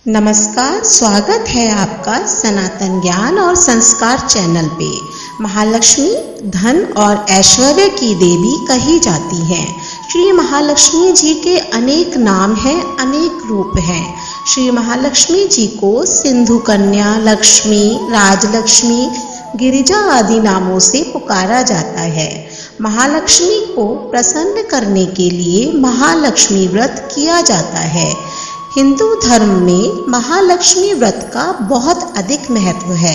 नमस्कार, स्वागत है आपका सनातन ज्ञान और संस्कार चैनल पे। महालक्ष्मी धन और ऐश्वर्य की देवी कही जाती हैं। श्री महालक्ष्मी जी के अनेक नाम हैं, अनेक रूप हैं। श्री महालक्ष्मी जी को सिंधु कन्या, लक्ष्मी, राजलक्ष्मी, गिरिजा आदि नामों से पुकारा जाता है। महालक्ष्मी को प्रसन्न करने के लिए महालक्ष्मी व्रत किया जाता है। हिंदू धर्म में महालक्ष्मी व्रत का बहुत अधिक महत्व है।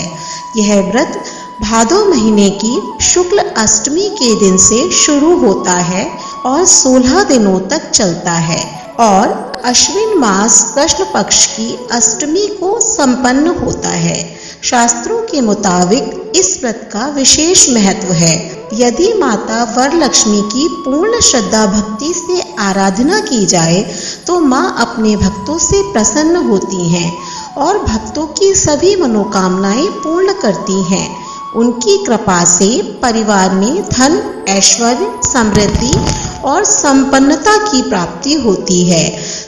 यह व्रत भादो महीने की शुक्ल अष्टमी के दिन से शुरू होता है और 16 दिनों तक चलता है और अश्विन मास कृष्ण पक्ष की अष्टमी को संपन्न होता है। शास्त्रों के मुताबिक इस व्रत का विशेष महत्व है। यदि माता वरलक्ष्मी की पूर्ण श्रद्धा भक्ति से आराधना की जाए तो माँ अपने भक्तों से प्रसन्न होती हैं और भक्तों की सभी मनोकामनाएं पूर्ण करती हैं। उनकी कृपा से परिवार में धन, ऐश्वर्य, समृद्धि और संपन्नता की प्राप्ति होती है।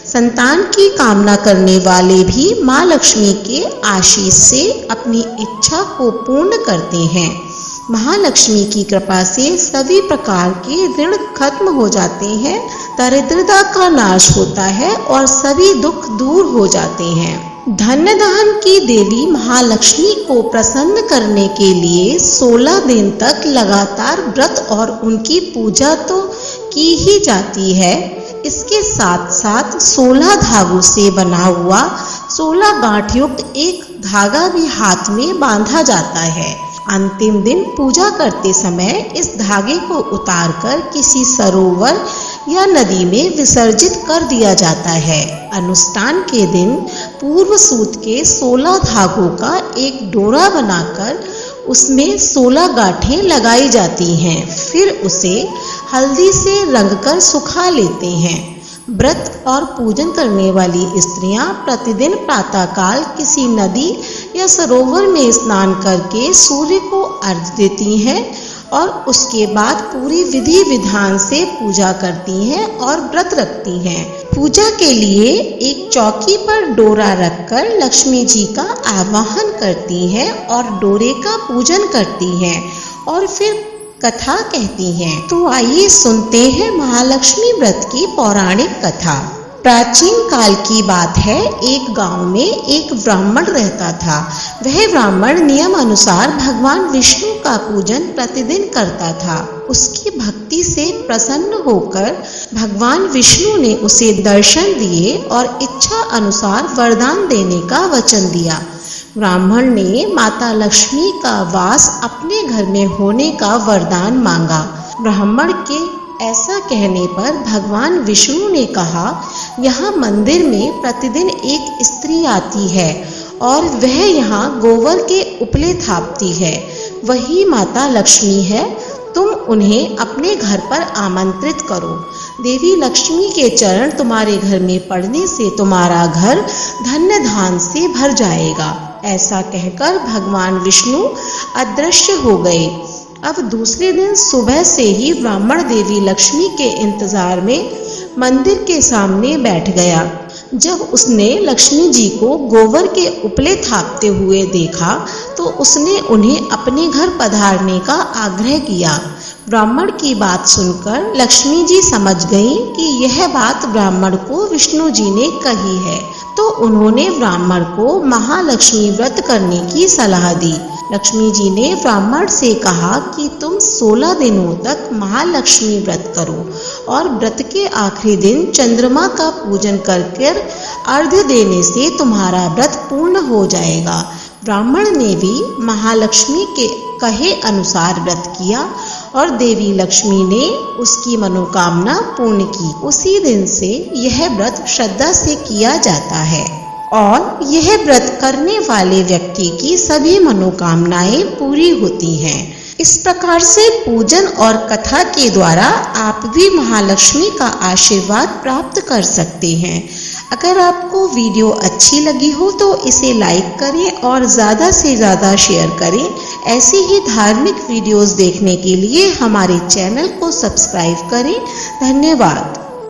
संतान की कामना करने वाले भी माँ लक्ष्मी के आशीष से अपनी इच्छा को पूर्ण करते हैं। महालक्ष्मी की कृपा से सभी प्रकार के ऋण खत्म हो जाते हैं, दरिद्रता का नाश होता है और सभी दुख दूर हो जाते हैं। धन्य दान की देवी महालक्ष्मी को प्रसन्न करने के लिए 16 दिन तक लगातार व्रत और उनकी पूजा तो की ही जाती है। इसके साथ साथ 16 धागों से बना हुआ 16 गांठ युक्त एक धागा भी हाथ में बांधा जाता है। अंतिम दिन पूजा करते समय इस धागे को उतारकर किसी सरोवर या नदी में विसर्जित कर दिया जाता है। अनुष्ठान के दिन पूर्व सूत के 16 धागों का एक डोरा बनाकर उसमें 16 गांठें लगाई जाती हैं। फिर उसे हल्दी से रंगकर सुखा लेते हैं। व्रत और पूजन करने वाली स्त्रियां प्रतिदिन प्रातःकाल किसी नदी या सरोवर में स्नान करके सूर्य को अर्घ्य देती हैं और उसके बाद पूरी विधि विधान से पूजा करती हैं और व्रत रखती हैं। पूजा के लिए एक चौकी पर डोरा रखकर लक्ष्मी जी का आवाहन करती हैं और डोरे का पूजन करती हैं और फिर कथा कहती हैं। तो आइए सुनते हैं महालक्ष्मी व्रत की पौराणिक कथा। प्राचीन काल की बात है। एक गांव में एक ब्राह्मण रहता था। वह ब्राह्मण नियम अनुसार भगवान विष्णु का पूजन प्रतिदिन करता था। उसकी भक्ति से प्रसन्न होकर भगवान विष्णु ने उसे दर्शन दिए और इच्छा अनुसार वरदान देने का वचन दिया। ब्राह्मण ने माता लक्ष्मी का वास अपने घर में होने का वरदान मांगा। ब्राह्मण के ऐसा कहने पर भगवान विष्णु ने कहा, यहाँ मंदिर में प्रतिदिन एक स्त्री आती है और वह यहाँ गोबर के उपले थापती है। वही माता लक्ष्मी है। तुम उन्हें अपने घर पर आमंत्रित करो। देवी लक्ष्मी के चरण तुम्हारे घर में पड़ने से तुम्हारा घर धन्य धान से भर जाएगा। ऐसा कहकर भगवान विष्णु अदृश्य हो गए। अब दूसरे दिन सुबह से ही ब्राह्मण देवी लक्ष्मी के इंतजार में मंदिर के सामने बैठ गया। जब उसने लक्ष्मी जी को गोबर के उपले थापते हुए देखा तो उसने उन्हें अपने घर पधारने का आग्रह किया। ब्राह्मण की बात सुनकर लक्ष्मी जी समझ गईं कि यह बात ब्राह्मण को विष्णु जी ने कही है, तो उन्होंने ब्राह्मण को महालक्ष्मी व्रत करने की सलाह दी। लक्ष्मी जी ने ब्राह्मण से कहा कि तुम 16 दिनों तक महालक्ष्मी व्रत करो और व्रत के आखिरी दिन चंद्रमा का पूजन करके अर्घ्य देने से तुम्हारा व्रत पूर्ण हो जाएगा। ब्राह्मण ने भी महालक्ष्मी के कहे अनुसार व्रत किया और देवी लक्ष्मी ने उसकी मनोकामना पूर्ण की। उसी दिन से यह व्रत श्रद्धा से किया जाता है और यह व्रत करने वाले व्यक्ति की सभी मनोकामनाएं पूरी होती हैं। इस प्रकार से पूजन और कथा के द्वारा आप भी महालक्ष्मी का आशीर्वाद प्राप्त कर सकते हैं। अगर आपको वीडियो अच्छी लगी हो तो इसे लाइक करें और ज़्यादा से ज़्यादा शेयर करें। ऐसी ही धार्मिक वीडियोस देखने के लिए हमारे चैनल को सब्सक्राइब करें। धन्यवाद।